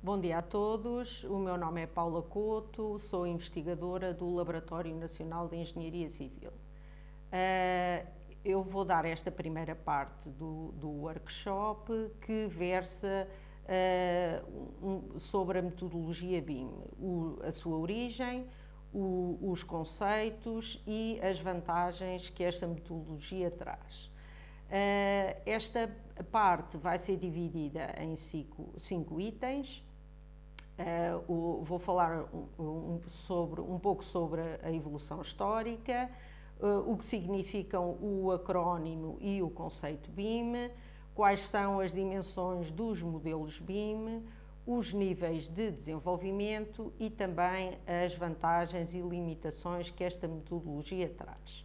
Bom dia a todos, o meu nome é Paula Couto, sou investigadora do Laboratório Nacional de Engenharia Civil. Eu vou dar esta primeira parte do workshop que versa sobre a metodologia BIM, a sua origem, os conceitos e as vantagens que esta metodologia traz. Esta parte vai ser dividida em cinco itens. Vou falar um pouco sobre a evolução histórica, o que significam o acrónimo e o conceito BIM, quais são as dimensões dos modelos BIM, os níveis de desenvolvimento e também as vantagens e limitações que esta metodologia traz.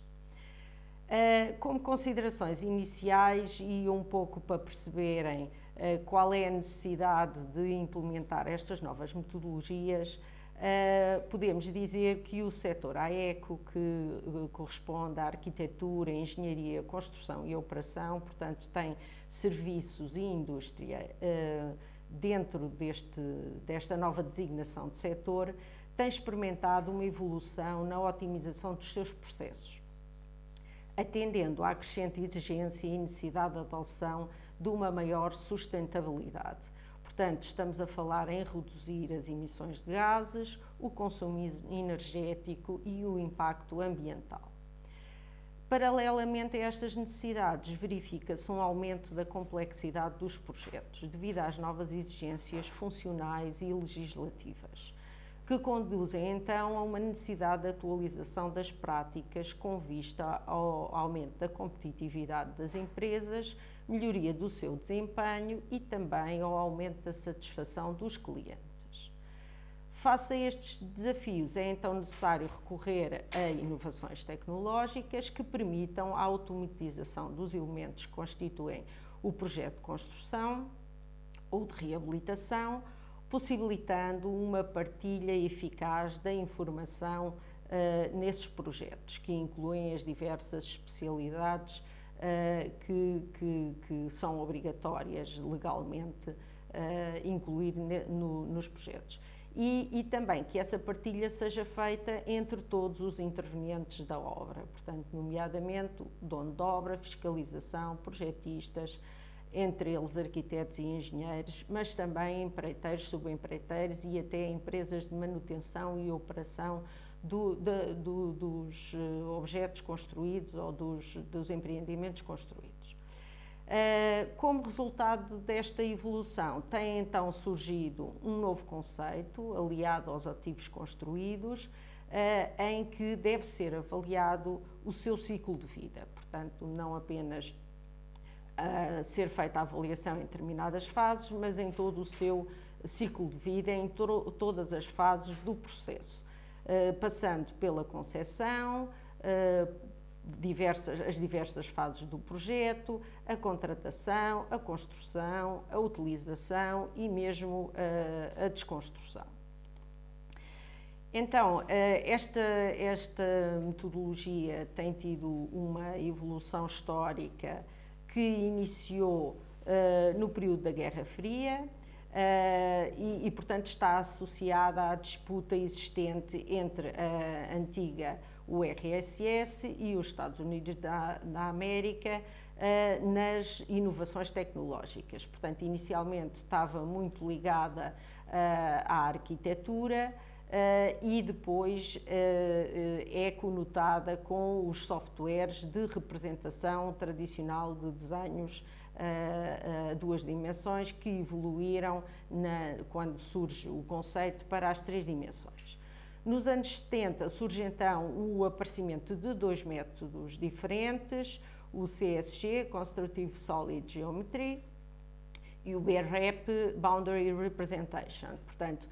Como considerações iniciais e um pouco para perceberem qual é a necessidade de implementar estas novas metodologias, podemos dizer que o setor AECO, que corresponde à arquitetura, engenharia, construção e operação, portanto tem serviços e indústria dentro desta nova designação de setor, tem experimentado uma evolução na otimização dos seus processos, atendendo à crescente exigência e necessidade de adoção de uma maior sustentabilidade. Portanto, estamos a falar em reduzir as emissões de gases, o consumo energético e o impacto ambiental. Paralelamente a estas necessidades, verifica-se um aumento da complexidade dos projetos, devido às novas exigências funcionais e legislativas, que conduzem então a uma necessidade de atualização das práticas com vista ao aumento da competitividade das empresas, melhoria do seu desempenho e também ao aumento da satisfação dos clientes. Face a estes desafios, é então necessário recorrer a inovações tecnológicas que permitam a automatização dos elementos que constituem o projeto de construção ou de reabilitação, possibilitando uma partilha eficaz da informação nesses projetos, que incluem as diversas especialidades que são obrigatórias legalmente incluir nos projetos. E também que essa partilha seja feita entre todos os intervenientes da obra, portanto, nomeadamente dono de obra, fiscalização, projetistas, entre eles arquitetos e engenheiros, mas também empreiteiros, subempreiteiros e até empresas de manutenção e operação dos objetos construídos ou dos empreendimentos construídos. Como resultado desta evolução, tem então surgido um novo conceito, aliado aos ativos construídos, em que deve ser avaliado o seu ciclo de vida, portanto, não apenas ser feita a avaliação em determinadas fases, mas em todo o seu ciclo de vida, em todas as fases do processo, passando pela concepção, as diversas fases do projeto, a contratação, a construção, a utilização e mesmo a desconstrução. Então, esta metodologia tem tido uma evolução histórica que iniciou no período da Guerra Fria e, portanto, está associada à disputa existente entre a antiga URSS e os Estados Unidos da América nas inovações tecnológicas. Portanto, inicialmente estava muito ligada à arquitetura, e depois é conotada com os softwares de representação tradicional de desenhos a duas dimensões que evoluíram quando surge o conceito para as três dimensões. Nos anos 70 surge então o aparecimento de dois métodos diferentes, o CSG, Constructive Solid Geometry, e o BREP, Boundary Representation. Portanto,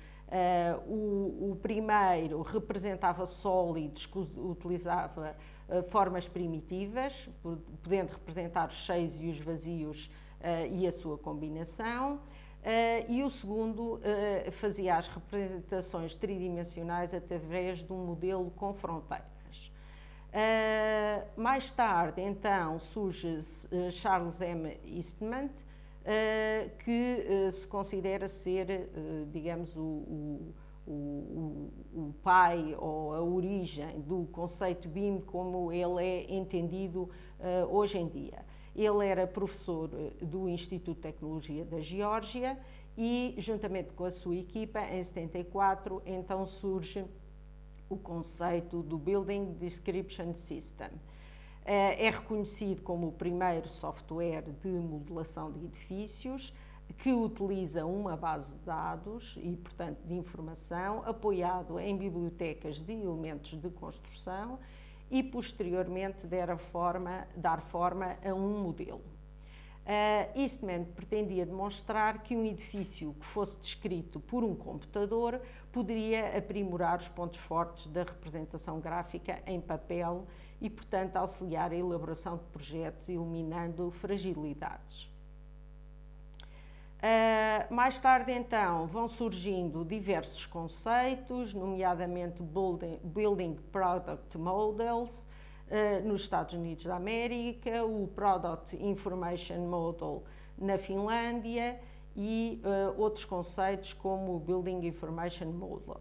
o primeiro representava sólidos que utilizava formas primitivas, podendo representar os cheios e os vazios e a sua combinação, e o segundo fazia as representações tridimensionais através de um modelo com fronteiras. Mais tarde, então, surge Charles M. Eastman, que se considera ser, digamos, o pai ou a origem do conceito BIM como ele é entendido hoje em dia. Ele era professor do Instituto de Tecnologia da Geórgia e, juntamente com a sua equipa, em 74, então surge o conceito do Building Description System. É reconhecido como o primeiro software de modelação de edifícios que utiliza uma base de dados e, portanto, de informação, apoiado em bibliotecas de elementos de construção e, posteriormente, dar forma a um modelo. Eastman pretendia demonstrar que um edifício que fosse descrito por um computador poderia aprimorar os pontos fortes da representação gráfica em papel e, portanto, auxiliar a elaboração de projetos, eliminando fragilidades. Mais tarde, então, vão surgindo diversos conceitos, nomeadamente Building Product Models, nos Estados Unidos da América, o Product Information Model na Finlândia e outros conceitos como o Building Information Model.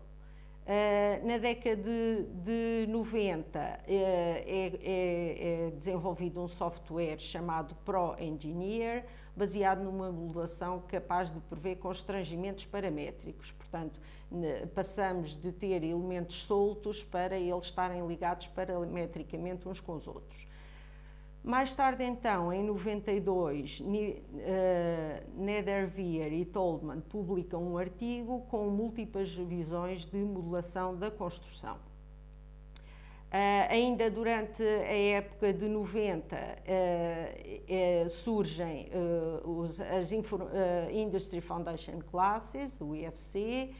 Na década de 90 é desenvolvido um software chamado ProEngineer, baseado numa modelação capaz de prever constrangimentos paramétricos. Portanto, passamos de ter elementos soltos para eles estarem ligados parametricamente uns com os outros. Mais tarde, então, em 92, Niederwehr e Tolman publicam um artigo com múltiplas visões de modelação da construção. Ainda durante a época de 90 surgem as Industry Foundation Classes, o IFC,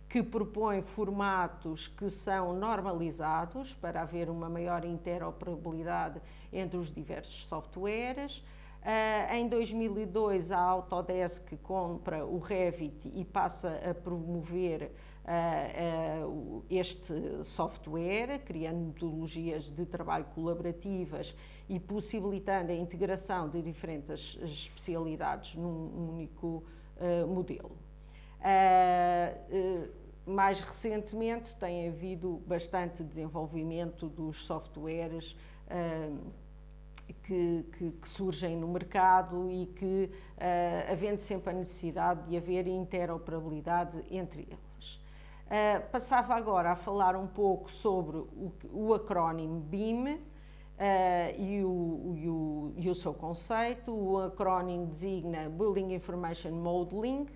que propõe formatos que são normalizados para haver uma maior interoperabilidade entre os diversos softwares. Em 2002, a Autodesk compra o Revit e passa a promover este software, criando metodologias de trabalho colaborativas e possibilitando a integração de diferentes especialidades num único modelo. Mais recentemente tem havido bastante desenvolvimento dos softwares que surgem no mercado e que, havendo sempre a necessidade de haver interoperabilidade entre eles. Passava agora a falar um pouco sobre o acrónimo BIM e o seu conceito. O acrónimo designa Building Information Modeling,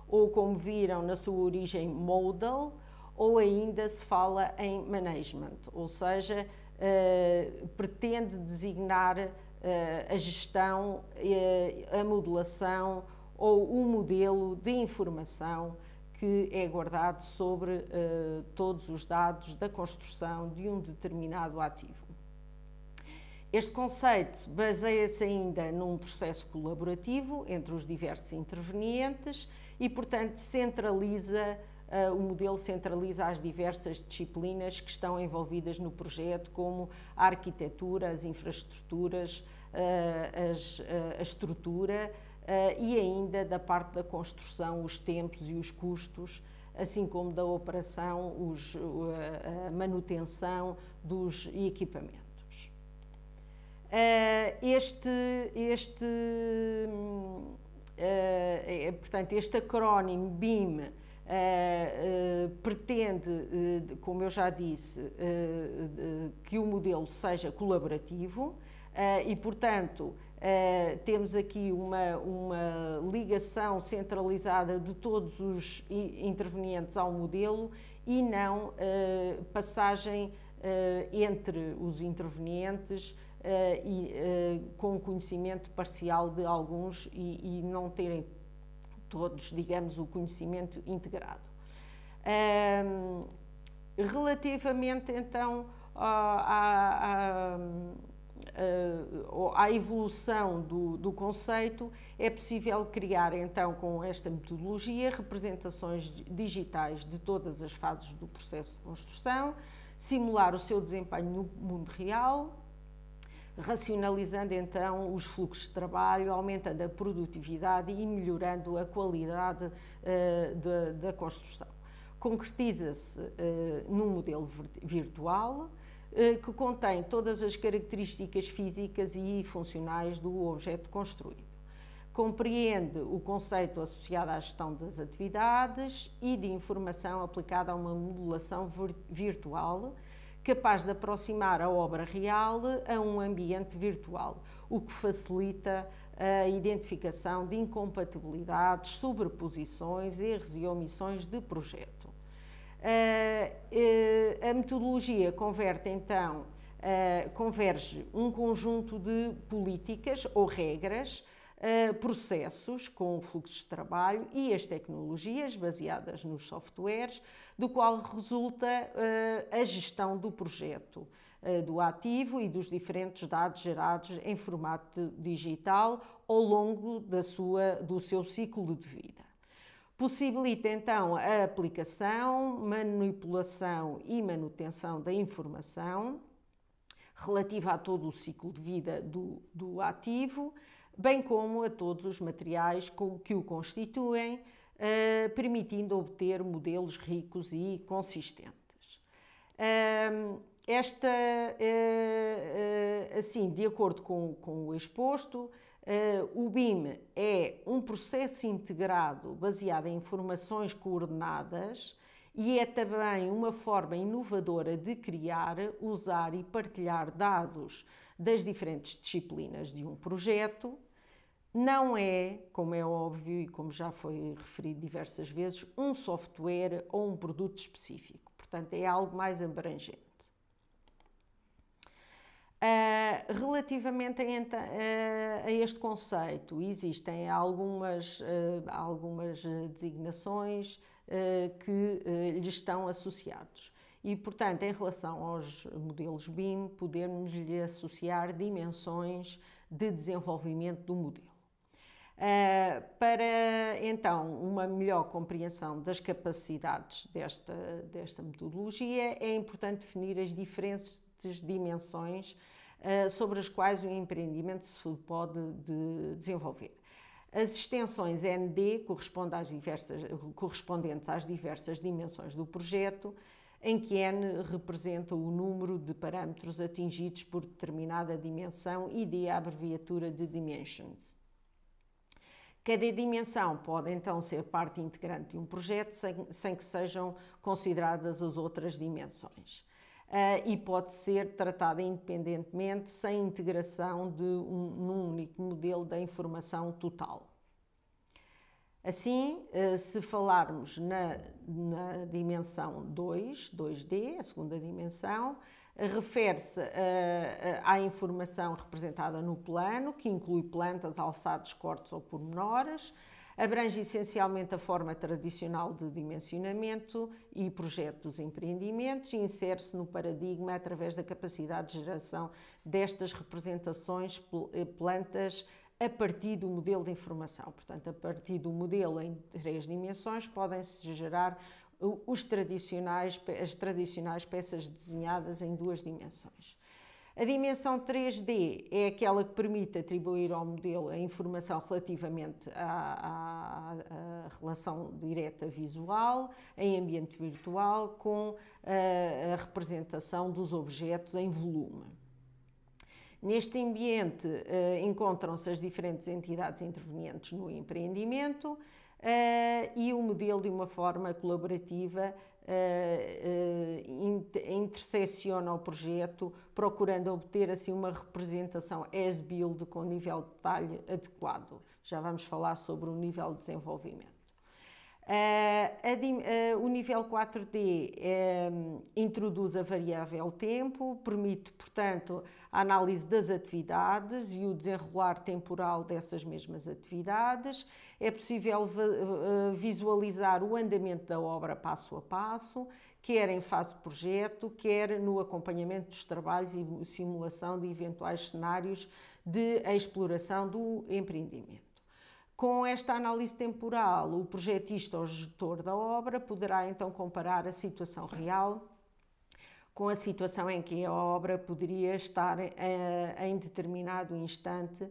ou como viram na sua origem Model, ou ainda se fala em Management, ou seja, pretende designar a gestão, a modelação ou o modelo de informação que é guardado sobre todos os dados da construção de um determinado ativo. Este conceito baseia-se ainda num processo colaborativo entre os diversos intervenientes e, portanto, o modelo centraliza as diversas disciplinas que estão envolvidas no projeto, como a arquitetura, as infraestruturas, a estrutura e ainda da parte da construção, os tempos e os custos, assim como da operação, a manutenção dos equipamentos. Portanto, este acrónimo BIM pretende, como eu já disse, que o modelo seja colaborativo e, portanto, temos aqui uma ligação centralizada de todos os intervenientes ao modelo e não passagem entre os intervenientes com conhecimento parcial de alguns e não terem todos, digamos, o conhecimento integrado. Relativamente, então, à evolução do conceito, é possível criar, então, com esta metodologia, representações digitais de todas as fases do processo de construção, simular o seu desempenho no mundo real, racionalizando então os fluxos de trabalho, aumentando a produtividade e melhorando a qualidade da construção. Concretiza-se num modelo virtual que contém todas as características físicas e funcionais do objeto construído. Compreende o conceito associado à gestão das atividades e de informação aplicada a uma modelação virtual, capaz de aproximar a obra real a um ambiente virtual, o que facilita a identificação de incompatibilidades, sobreposições, erros e omissões de projeto. A metodologia converge um conjunto de políticas ou regras, processos com fluxos de trabalho e as tecnologias baseadas nos softwares, do qual resulta a gestão do projeto, do ativo e dos diferentes dados gerados em formato digital ao longo do seu ciclo de vida. Possibilita então a aplicação, manipulação e manutenção da informação relativa a todo o ciclo de vida do ativo, bem como a todos os materiais que o constituem, permitindo obter modelos ricos e consistentes. Assim, de acordo com o exposto, o BIM é um processo integrado baseado em informações coordenadas e é também uma forma inovadora de criar, usar e partilhar dados das diferentes disciplinas de um projeto. Não é, como é óbvio e como já foi referido diversas vezes, um software ou um produto específico. Portanto, é algo mais abrangente. Relativamente a este conceito, existem algumas designações que lhe estão associados. E, portanto, em relação aos modelos BIM, podemos-lhe associar dimensões de desenvolvimento do modelo. Para, então, uma melhor compreensão das capacidades desta metodologia, é importante definir as diferentes dimensões sobre as quais o empreendimento se pode desenvolver. As extensões ND correspondentes às diversas dimensões do projeto, em que N representa o número de parâmetros atingidos por determinada dimensão e D a abreviatura de Dimensions. Cada dimensão pode então ser parte integrante de um projeto sem que sejam consideradas as outras dimensões. E pode ser tratada independentemente, sem integração num único modelo da informação total. Assim, se falarmos na dimensão 2D, a segunda dimensão, refere-se à informação representada no plano, que inclui plantas, alçados, cortes ou pormenores, abrange essencialmente a forma tradicional de dimensionamento e projeto dos empreendimentos e insere-se no paradigma através da capacidade de geração destas representações plantas a partir do modelo de informação. Portanto, a partir do modelo em 3 dimensões podem-se gerar as tradicionais peças desenhadas em 2 dimensões. A dimensão 3D é aquela que permite atribuir ao modelo a informação relativamente à relação direta visual, em ambiente virtual, com a representação dos objetos em volume. Neste ambiente encontram-se as diferentes entidades intervenientes no empreendimento e o modelo, de uma forma colaborativa, intersecciona o projeto, procurando obter assim uma representação as-built com nível de detalhe adequado. Já vamos falar sobre o nível de desenvolvimento. O nível 4D introduz a variável tempo, permite, portanto, a análise das atividades e o desenrolar temporal dessas mesmas atividades. É possível visualizar o andamento da obra passo a passo, quer em fase de projeto, quer no acompanhamento dos trabalhos e simulação de eventuais cenários de exploração do empreendimento. Com esta análise temporal, o projetista ou gestor da obra poderá então comparar a situação real com a situação em que a obra poderia estar em determinado instante,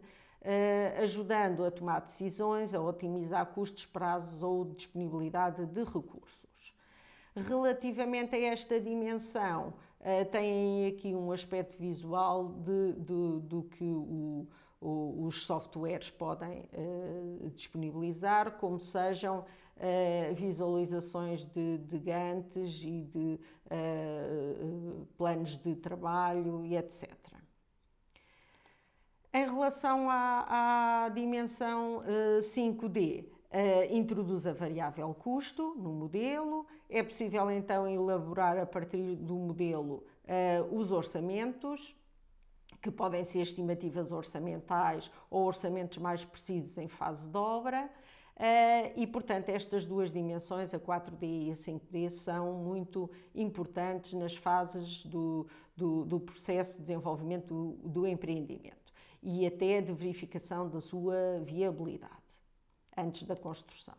ajudando a tomar decisões, a otimizar custos, prazos ou disponibilidade de recursos. Relativamente a esta dimensão, tem aqui um aspecto visual do que os softwares podem disponibilizar, como sejam visualizações de Gantt e de planos de trabalho e etc. Em relação à dimensão 5D, introduz a variável custo no modelo. É possível então elaborar a partir do modelo os orçamentos, que podem ser estimativas orçamentais ou orçamentos mais precisos em fase de obra. E, portanto, estas duas dimensões, a 4D e a 5D, são muito importantes nas fases do processo de desenvolvimento do empreendimento e até de verificação da sua viabilidade antes da construção.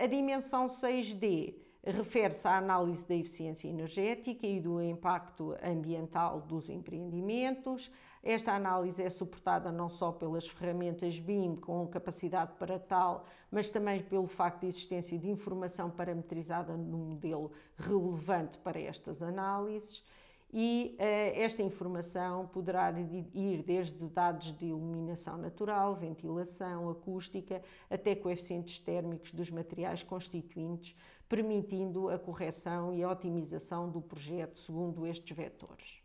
A dimensão 6D refere-se à análise da eficiência energética e do impacto ambiental dos empreendimentos. Esta análise é suportada não só pelas ferramentas BIM com capacidade para tal, mas também pelo facto de existência de informação parametrizada no modelo relevante para estas análises. E esta informação poderá ir desde dados de iluminação natural, ventilação, acústica, até coeficientes térmicos dos materiais constituintes, permitindo a correção e a otimização do projeto segundo estes vetores.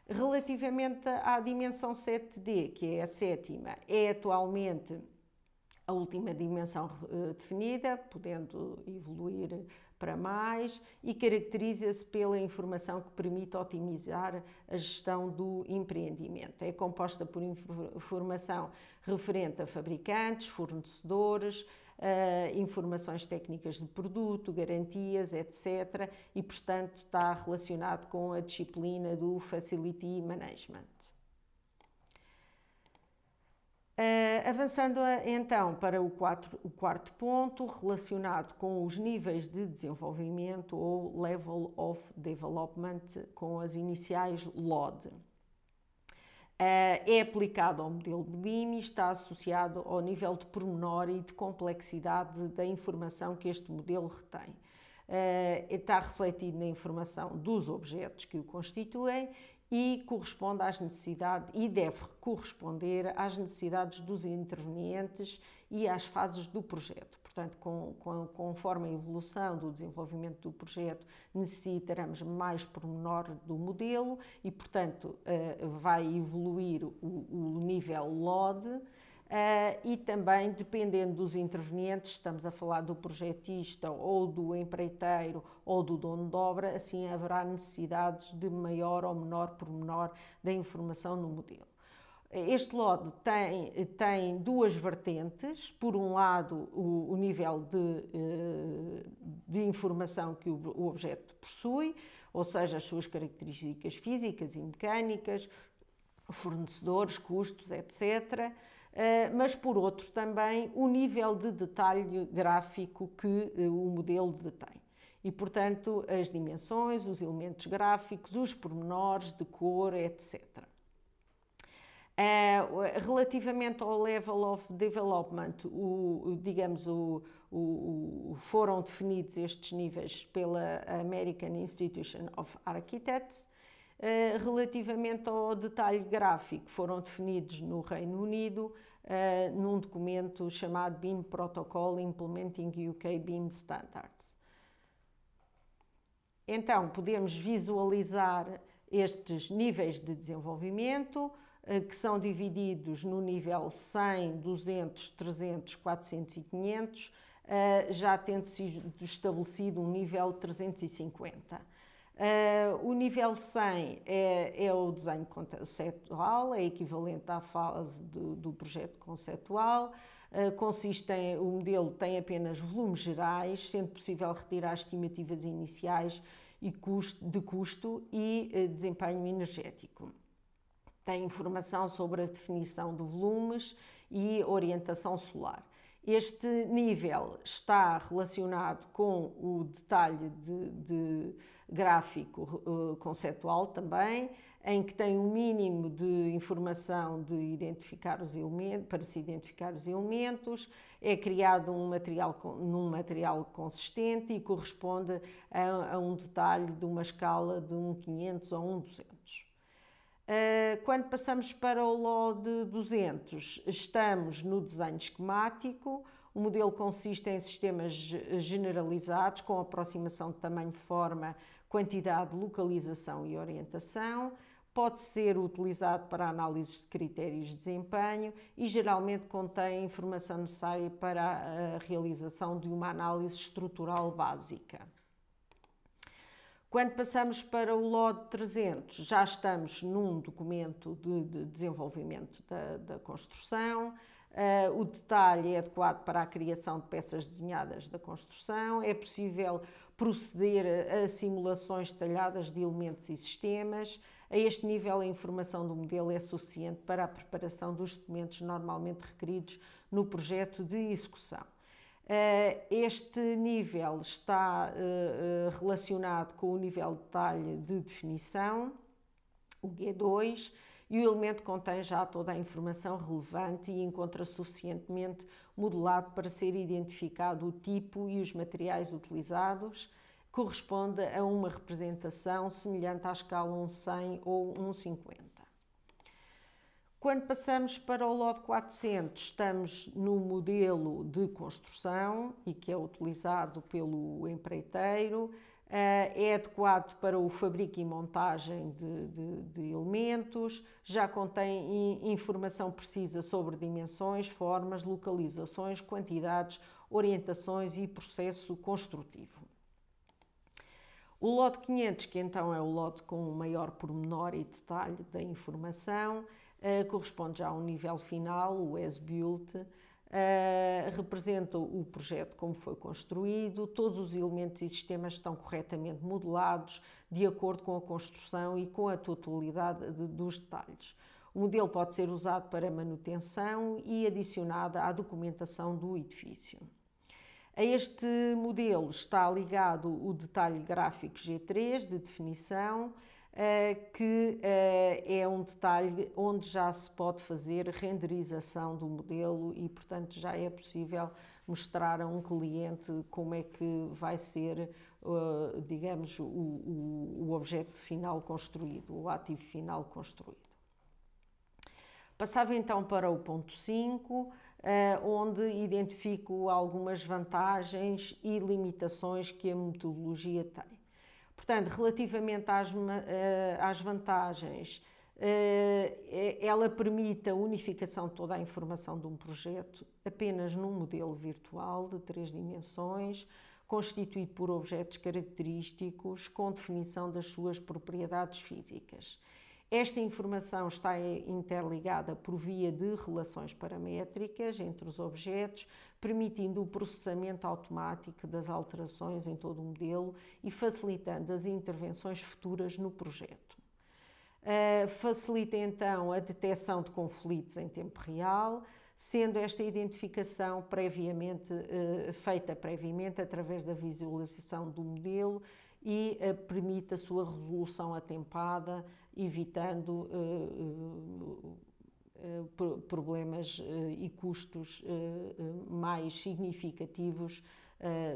Relativamente à dimensão 7D, que é a sétima, é atualmente a última dimensão definida, podendo evoluir para mais, e caracteriza-se pela informação que permite otimizar a gestão do empreendimento. É composta por informação referente a fabricantes, fornecedores, informações técnicas de produto, garantias, etc. E, portanto, está relacionado com a disciplina do Facility Management. Avançando então para o quarto ponto, relacionado com os níveis de desenvolvimento ou Level of Development, com as iniciais LOD. É aplicado ao modelo de BIM e está associado ao nível de pormenor e de complexidade da informação que este modelo retém. Está refletido na informação dos objetos que o constituem e corresponde às necessidades e deve corresponder às necessidades dos intervenientes e às fases do projeto. Portanto, conforme a evolução do desenvolvimento do projeto, necessitaremos mais pormenor do modelo e, portanto, vai evoluir o nível LOD. E também, dependendo dos intervenientes, estamos a falar do projetista ou do empreiteiro ou do dono de obra, assim haverá necessidades de maior ou menor pormenor da informação no modelo. Este LOD tem duas vertentes. Por um lado, o nível de informação que o objeto possui, ou seja, as suas características físicas e mecânicas, fornecedores, custos, etc., mas por outro também o nível de detalhe gráfico que o modelo detém. E, portanto, as dimensões, os elementos gráficos, os pormenores de cor, etc. Relativamente ao Level of Development, foram definidos estes níveis pela American Institution of Architects. Relativamente ao detalhe gráfico, foram definidos no Reino Unido num documento chamado BIM Protocol Implementing UK BIM Standards. Então, podemos visualizar estes níveis de desenvolvimento, que são divididos no nível 100, 200, 300, 400 e 500, já tendo sido estabelecido um nível 350. O nível 100 é o desenho conceitual, é equivalente à fase do projeto conceitual. O modelo tem apenas volumes gerais, sendo possível retirar estimativas iniciais de custo e desempenho energético. Tem informação sobre a definição de volumes e orientação solar. Este nível está relacionado com o detalhe de gráfico conceptual também, em que tem um mínimo de informação de identificar os elementos, para se identificar os elementos, é criado num material consistente e corresponde a um detalhe de uma escala de um 500 a um 200. Quando passamos para o LOD 200, estamos no desenho esquemático. O modelo consiste em sistemas generalizados com aproximação de tamanho, forma, quantidade, localização e orientação. Pode ser utilizado para análise de critérios de desempenho e geralmente contém a informação necessária para a realização de uma análise estrutural básica. Quando passamos para o LOD 300, já estamos num documento de desenvolvimento da construção. O detalhe é adequado para a criação de peças desenhadas da construção. É possível proceder a simulações detalhadas de elementos e sistemas. A este nível, a informação do modelo é suficiente para a preparação dos documentos normalmente requeridos no projeto de execução. Este nível está relacionado com o nível de detalhe de definição, o G2, e o elemento contém já toda a informação relevante e encontra-se suficientemente modelado para ser identificado o tipo e os materiais utilizados. Corresponde a uma representação semelhante à escala 1:100 ou 1:50. Quando passamos para o LOD 400, estamos no modelo de construção e que é utilizado pelo empreiteiro. É adequado para o fabrico e montagem de elementos, já contém informação precisa sobre dimensões, formas, localizações, quantidades, orientações e processo construtivo. O LOD 500, que então é o LOD com maior pormenor e detalhe da informação, corresponde já a um nível final, o as-built, representa o projeto como foi construído, todos os elementos e sistemas estão corretamente modelados de acordo com a construção e com a totalidade dos detalhes. O modelo pode ser usado para manutenção e adicionado à documentação do edifício. A este modelo está ligado o detalhe gráfico G3 de definição, que é um detalhe onde já se pode fazer renderização do modelo e, portanto, já é possível mostrar a um cliente como é que vai ser, digamos, o objeto final construído, o ativo final construído. Passava então para o ponto 5, onde identifico algumas vantagens e limitações que a metodologia tem. Portanto, relativamente às vantagens, ela permite a unificação de toda a informação de um projeto apenas num modelo virtual de 3 dimensões, constituído por objetos característicos com definição das suas propriedades físicas. Esta informação está interligada por via de relações paramétricas entre os objetos, permitindo o processamento automático das alterações em todo o modelo e facilitando as intervenções futuras no projeto. Facilita então a detecção de conflitos em tempo real, sendo esta identificação feita previamente através da visualização do modelo e permite a sua resolução atempada, evitando problemas e custos mais significativos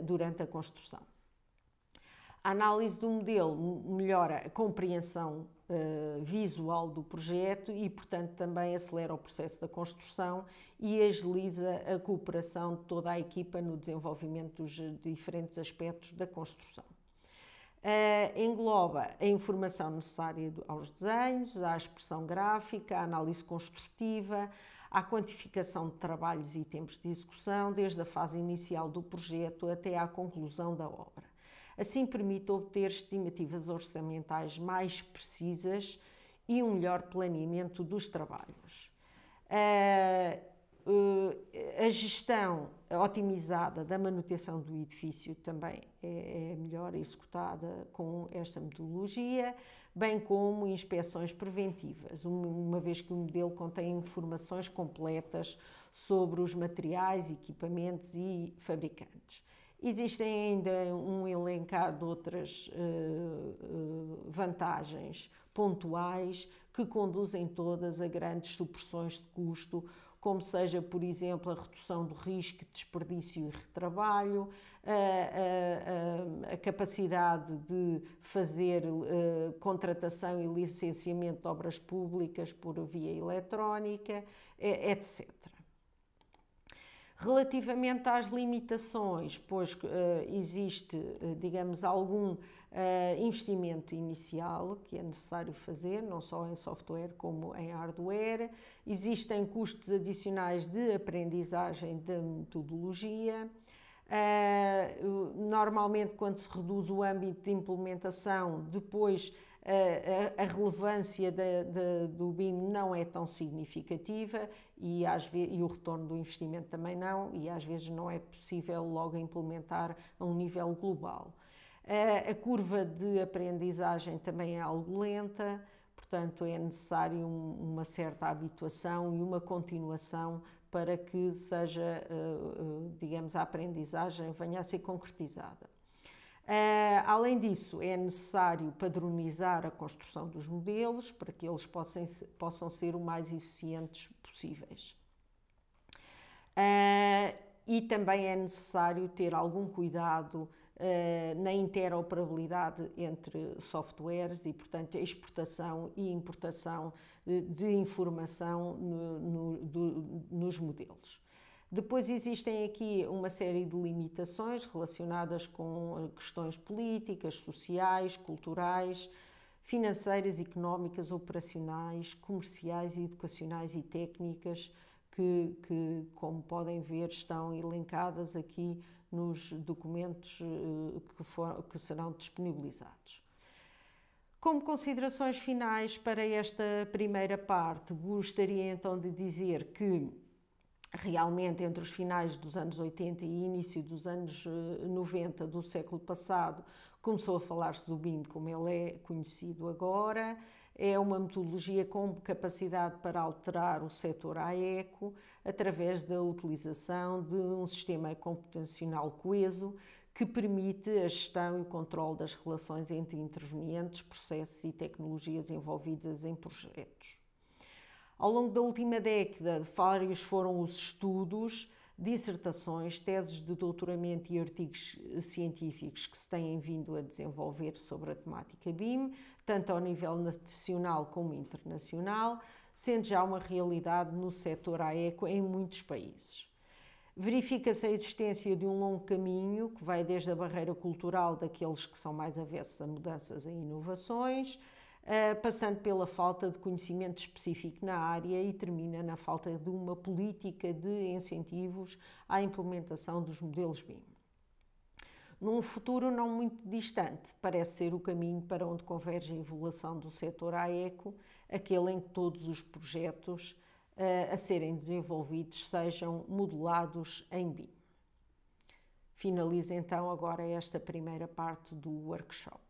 durante a construção. A análise do modelo melhora a compreensão visual do projeto e, portanto, também acelera o processo da construção e agiliza a cooperação de toda a equipa no desenvolvimento dos diferentes aspectos da construção. Engloba a informação necessária aos desenhos, à expressão gráfica, à análise construtiva, à quantificação de trabalhos e tempos de execução, desde a fase inicial do projeto até à conclusão da obra. Assim, permite obter estimativas orçamentais mais precisas e um melhor planeamento dos trabalhos. A gestão otimizada da manutenção do edifício também é melhor executada com esta metodologia, bem como inspeções preventivas, uma vez que o modelo contém informações completas sobre os materiais, equipamentos e fabricantes. Existem ainda um elencado de outras vantagens pontuais que conduzem todas a grandes supressões de custo, como seja, por exemplo, a redução do risco, desperdício e retrabalho, a capacidade de fazer contratação e licenciamento de obras públicas por via eletrónica, etc. Relativamente às limitações, pois existe, digamos, algum investimento inicial que é necessário fazer, não só em software como em hardware. Existem custos adicionais de aprendizagem da metodologia. Normalmente, quando se reduz o âmbito de implementação, depois a relevância do BIM não é tão significativa e o retorno do investimento também não, e às vezes não é possível logo implementar a um nível global. A curva de aprendizagem também é algo lenta, portanto é necessário uma certa habituação e uma continuação para que seja, digamos, a aprendizagem venha a ser concretizada. Além disso, é necessário padronizar a construção dos modelos para que eles possam ser o mais eficientes possíveis. E também é necessário ter algum cuidado na interoperabilidade entre softwares e, portanto, a exportação e importação de informação nos modelos. Depois existem aqui uma série de limitações relacionadas com questões políticas, sociais, culturais, financeiras, económicas, operacionais, comerciais, educacionais e técnicas que, como podem ver, estão elencadas aqui nos documentos que serão disponibilizados. Como considerações finais para esta primeira parte, gostaria então de dizer que realmente entre os finais dos anos 80 e início dos anos 90 do século passado começou a falar-se do BIM como ele é conhecido agora. É uma metodologia com capacidade para alterar o setor AECO através da utilização de um sistema computacional coeso que permite a gestão e o controle das relações entre intervenientes, processos e tecnologias envolvidas em projetos. Ao longo da última década, vários foram os estudos, dissertações, teses de doutoramento e artigos científicos que se têm vindo a desenvolver sobre a temática BIM, tanto ao nível nacional como internacional, sendo já uma realidade no setor AECO em muitos países. Verifica-se a existência de um longo caminho que vai desde a barreira cultural daqueles que são mais avessos a mudanças e inovações, passando pela falta de conhecimento específico na área e termina na falta de uma política de incentivos à implementação dos modelos BIM. Num futuro não muito distante, parece ser o caminho para onde converge a evolução do setor AECO, aquele em que todos os projetos a serem desenvolvidos sejam modelados em BIM. Finalizo então agora esta primeira parte do workshop.